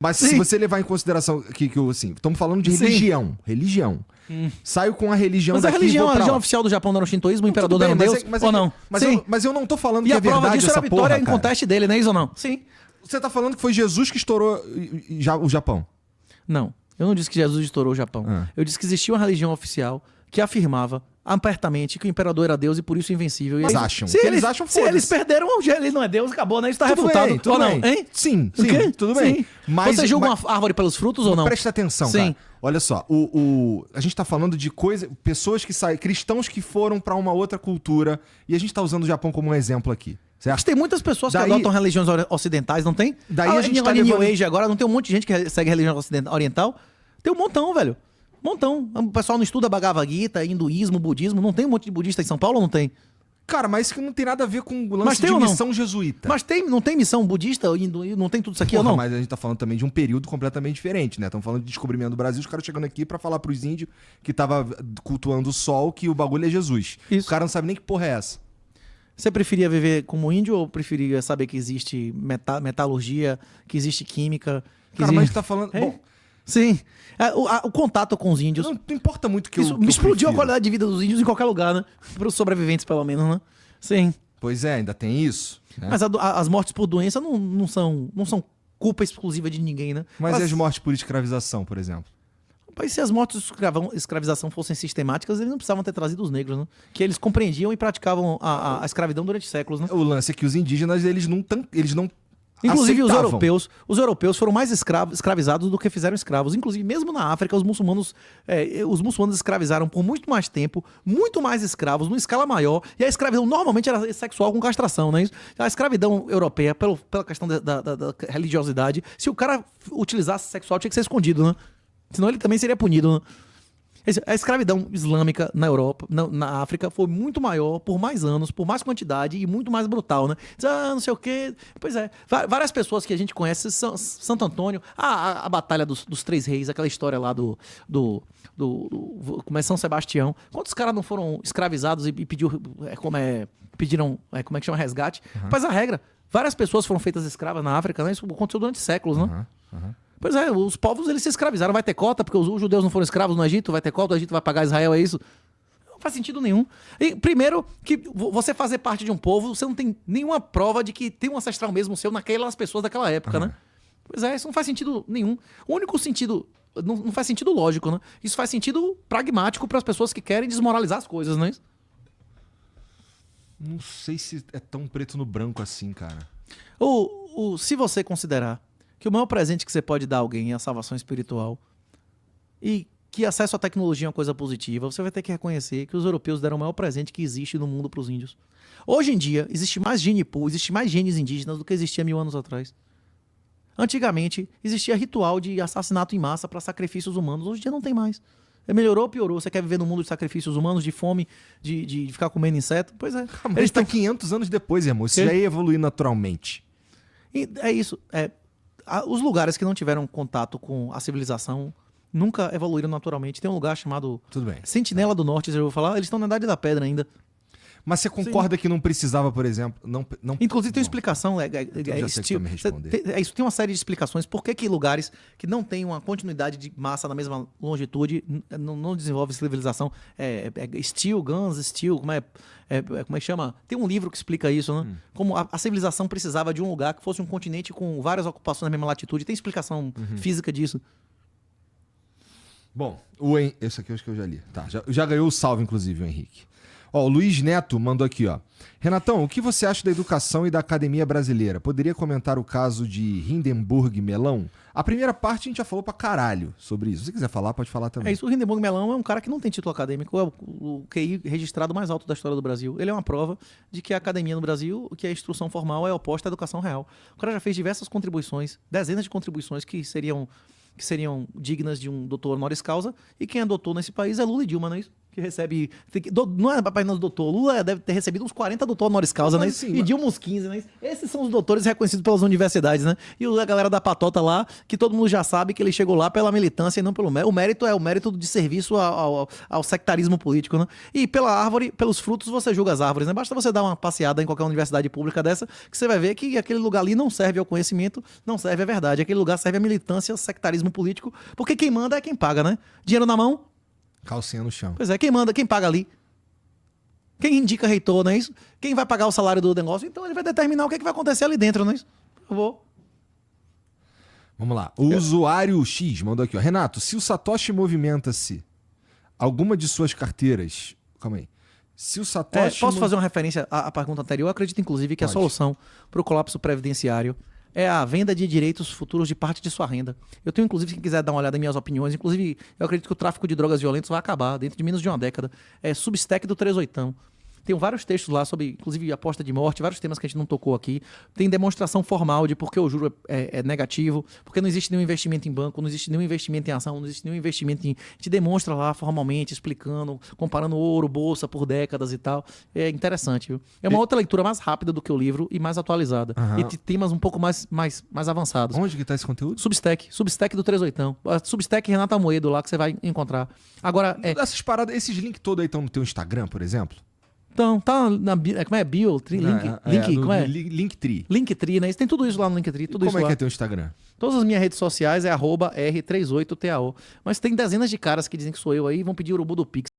Mas se você levar em consideração que assim, estamos falando de religião. Religião. Saio com a religião mas daqui a religião, e vou a pra religião lá. oficial do Japão não era o shintoísmo, o imperador Tudo não bem, era um deus, ou não? Mas eu não tô falando E que a é prova verdade disso era essa a vitória porra, em cara. conteste dele, não é isso ou não? Sim. Você tá falando que foi Jesus que estourou o Japão. Não, eu não disse que Jesus estourou o Japão. Eu disse que existia uma religião oficial que afirmava apertamente que o imperador era Deus e por isso invencível. Mas e aí, acham. Se Que eles, eles acham, se eles foda-se. perderam, ele não é Deus, acabou, né? Isso tá Tudo refutado. bem, tudo ou não, bem. hein? Sim, O quê? tudo bem. Sim. Mas, Você julga uma árvore pelos frutos ou não? Presta atenção, Sim. cara. Olha só, a gente tá falando de pessoas que saem, cristãos que foram pra uma outra cultura, e a gente tá usando o Japão como um exemplo aqui, Mas certo? tem muitas pessoas que adotam religiões ocidentais, não tem? Daí a gente tá New levando- Age agora, não tem um monte de gente que segue a religião oriental? Tem um montão, velho. Montão. O pessoal não estuda Bhagavad Gita, hinduísmo, budismo. Não tem um monte de budista em São Paulo ou não tem? Cara, mas isso que não tem nada a ver com o Mas lance tem de ou não? missão jesuíta. Mas não tem missão budista, hinduísmo, não tem tudo isso aqui Porra, ou não? mas a gente tá falando também de um período completamente diferente, né? Estamos falando de descobrimento do Brasil, os caras chegando aqui pra falar pros índios que tava cultuando o sol, que o bagulho é Jesus. Isso. O cara não sabe nem que porra é essa. Você preferia viver como índio ou preferia saber que existe metalurgia, que existe química? Que Cara, mas a existe... gente tá falando... É. Bom, Sim. O contato com os índios. não importa muito que Isso eu me explodiu a prefiro. qualidade de vida dos índios em qualquer lugar, né? Para os sobreviventes, pelo menos, né? Sim. Pois é, ainda tem isso. Né? Mas as mortes por doença não são culpa exclusiva de ninguém, né? Mas e as mortes por escravização, por exemplo? Mas se as mortes por escravização fossem sistemáticas, eles não precisavam ter trazido os negros, né? Que eles compreendiam e praticavam a escravidão durante séculos, né? O lance é que os indígenas, eles não Inclusive aceitavam. os europeus foram mais escravizados do que fizeram escravos. Inclusive, mesmo na África, os muçulmanos escravizaram por muito mais tempo, muito mais escravos, numa escala maior. E a escravidão normalmente era sexual com castração, né? A escravidão europeia, pela questão da religiosidade, se o cara utilizasse sexual, tinha que ser escondido, né? Senão ele também seria punido, né? A escravidão islâmica na Europa, na África, foi muito maior, por mais anos, por mais quantidade e muito mais brutal, né? Não sei o quê. Pois é. Várias pessoas que a gente conhece, Santo Antônio, a Batalha dos Três Reis, aquela história lá como é São Sebastião. Quantos caras não foram escravizados e pediram, como é que chama, resgate? Mas a regra, várias pessoas foram feitas escravas na África, né? Isso aconteceu durante séculos, né? Pois é, os povos eles se escravizaram. Vai ter cota, porque os judeus não foram escravos no Egito, vai ter cota, o Egito vai pagar Israel, é isso? Não faz sentido nenhum. E, primeiro, que você fazer parte de um povo, você não tem nenhuma prova de que tem um ancestral mesmo seu naquelas pessoas daquela época, né? Pois é, isso não faz sentido nenhum. O único sentido... Não faz sentido lógico, né? Isso faz sentido pragmático para as pessoas que querem desmoralizar as coisas, né? Não sei se é tão preto no branco assim, cara. Se você considerar que o maior presente que você pode dar a alguém é a salvação espiritual e que acesso à tecnologia é uma coisa positiva, você vai ter que reconhecer que os europeus deram o maior presente que existe no mundo para os índios. Hoje em dia, existe mais gene pool, existe mais genes indígenas do que existia 1000 anos atrás. Antigamente, existia ritual de assassinato em massa para sacrifícios humanos. Hoje em dia não tem mais. Melhorou ou piorou? Você quer viver num mundo de sacrifícios humanos, de fome, de ficar comendo inseto? Pois é. Mas eles estão 500 anos depois, irmão. Isso já ia evoluir naturalmente. E é isso. Os lugares que não tiveram contato com a civilização nunca evoluíram naturalmente. Tem um lugar chamado Tudo bem. Sentinela do Norte, você já ouviu falar? Eles estão na Idade da Pedra ainda. Mas você concorda que não precisava, por exemplo... Não... Inclusive tem uma explicação. já sei que tu vai me responder. Isso tem uma série de explicações. Por que lugares que não têm uma continuidade de massa na mesma longitude não desenvolvem civilização? Steel, Guns, Steel, como é que chama? Tem um livro que explica isso, né? Como a civilização precisava de um lugar que fosse um continente com várias ocupações na mesma latitude. Tem explicação física disso. Bom, esse aqui eu acho que eu já li. Tá, já ganhou o salve, inclusive, o Henrique. Ó, o Luiz Neto mandou aqui, ó. Renatão, o que você acha da educação e da academia brasileira? Poderia comentar o caso de Hindenburg Melão? A primeira parte a gente já falou pra caralho sobre isso. Se você quiser falar, pode falar também. É isso, o Hindenburg Melão é um cara que não tem título acadêmico, é o QI registrado mais alto da história do Brasil. Ele é uma prova de que a academia no Brasil, que a instrução formal é oposta à educação real. O cara já fez diversas contribuições, dezenas de contribuições que seriam dignas de um doutor honoris causa, e quem é doutor nesse país é Lula e Dilma, não é isso? que recebe... Não é apenas doutor, Lula deve ter recebido uns 40 doutor honoris causa, né? Assim, E Dilma uns 15, né? Esses são os doutores reconhecidos pelas universidades, né? E a galera da patota lá, que todo mundo já sabe que ele chegou lá pela militância e não pelo mérito. O mérito é o mérito de serviço ao sectarismo político, né? E pela árvore, pelos frutos, você julga as árvores, né? Basta você dar uma passeada em qualquer universidade pública dessa, que você vai ver que aquele lugar ali não serve ao conhecimento, não serve à verdade. Aquele lugar serve à militância, sectarismo político, porque quem manda é quem paga, né? Dinheiro na mão. Calcinha no chão. Pois é, quem manda, quem paga ali. Quem indica reitor, não é isso? Quem vai pagar o salário do negócio? Então ele vai determinar o que, é que vai acontecer ali dentro, não é isso? Eu vou. Vamos lá. O usuário X mandou aqui, ó. Renato, se o Satoshi movimenta-se alguma de suas carteiras... Calma aí. Se o Satoshi... Posso fazer uma referência à pergunta anterior? Eu acredito, inclusive, que Pode. a solução para o colapso previdenciário é a venda de direitos futuros de parte de sua renda. Eu tenho, inclusive, quem quiser dar uma olhada em minhas opiniões, inclusive, eu acredito que o tráfico de drogas violentas vai acabar dentro de menos de uma década. É Substack do 38. Tem vários textos lá sobre, inclusive, aposta de morte, vários temas que a gente não tocou aqui. Tem demonstração formal de por que o juro é negativo, porque não existe nenhum investimento em banco, não existe nenhum investimento em ação, não existe nenhum investimento em... A gente demonstra lá formalmente, explicando, comparando ouro, bolsa por décadas e tal. É interessante, viu? É uma outra leitura mais rápida do que o livro e mais atualizada. Aham. E de temas um pouco mais avançados. Onde que tá esse conteúdo? Substack do 38. Substack Renato Amoedo lá que você vai encontrar. Agora, Essas paradas, esses links todos aí estão no teu Instagram, por exemplo? então, tá na como é? Bio? Link, como é? Linktree. Linktree, né? Tem tudo isso lá no Linktree, tudo isso Como é lá. que é teu Instagram? Todas as minhas redes sociais é @r38tao. Mas tem dezenas de caras que dizem que sou eu aí e vão pedir urubu do Pix.